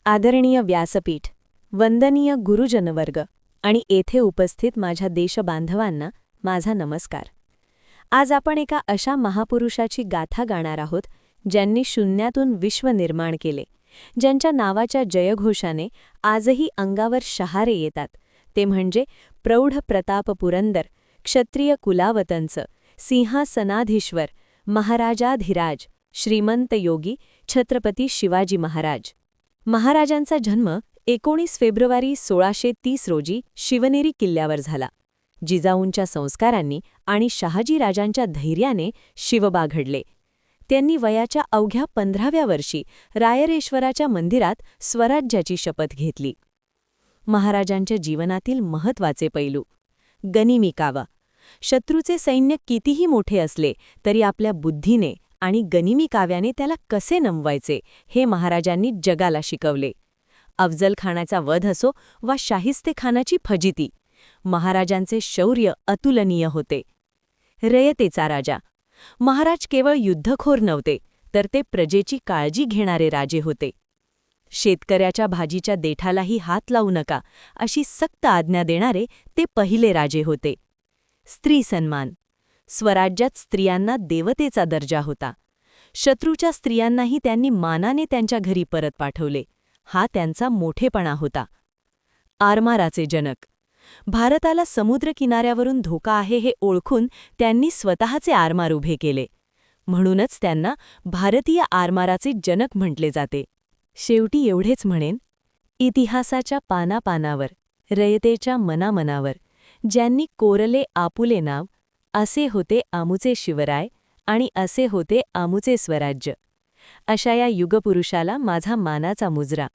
आदरणीय व्यासपीठ, वंदनीय गुरुजनवर्ग आणि येथे उपस्थित माझ्या देशबांधवांना माझा नमस्कार. आज आपण एका अशा महापुरुषाची गाथा गाणार आहोत ज्यांनी शून्यातून विश्व निर्माण केले, ज्यांच्या नावाच्या जयघोषाने आजही अंगावर शहारे येतात. ते म्हणजे प्रौढ प्रताप पुरंदर, क्षत्रिय कुलावतंच, सिंहासनाधीश्वर, महाराजाधिराज, श्रीमंत योगी छत्रपती शिवाजी महाराज. महाराजांचा जन्म 19 फेब्रुवारी 1630 रोजी शिवनेरी किल्ल्यावर झाला. जिजाऊंच्या संस्कारांनी आणि शहाजीराजांच्या धैर्याने शिवबा घडले. त्यांनी वयाच्या अवघ्या 15व्या वर्षी रायरेश्वराच्या मंदिरात स्वराज्याची शपथ घेतली. महाराजांच्या जीवनातील महत्त्वाचे पैलू. गनिमी कावा. शत्रूचे सैन्य कितीही मोठे असले तरी आपल्या बुद्धीने आणि गनिमी काव्याने त्याला कसे नमवायचे हे महाराजांनी जगाला शिकवले. अफजल खानाचा वध असो वा शाहिस्तेखानाची फजिती, महाराजांचे शौर्य अतुलनीय होते. रयतेचा राजा. महाराज केवळ युद्धखोर नव्हते, तर ते प्रजेची काळजी घेणारे राजे होते. शेतकऱ्याच्या भाजीच्या देठालाही हात लावू नका अशी सक्त आज्ञा देणारे ते पहिले राजे होते. स्त्री सन्मान. स्वराज्यात स्त्रियांना देवतेचा दर्जा होता. शत्रूच्या स्त्रियांनाही त्यांनी मानाने त्यांच्या घरी परत पाठवले. हा त्यांचा मोठेपणा होता. आरमाराचे जनक. भारताला समुद्रकिनाऱ्यावरून धोका आहे हे ओळखून त्यांनी स्वतःचे आरमार उभे केले. म्हणूनच त्यांना भारतीय आरमाराचे जनक म्हटले जाते. शेवटी एवढेच म्हणेन, इतिहासाच्या पानापानावर, रयतेच्या मनामनावर ज्यांनी कोरले आपुले नाव, असे होते आमुचे शिवराय आणि असे होते आमुचे स्वराज्य. अशा या युगपुरुषाला माझा मानाचा मुजरा.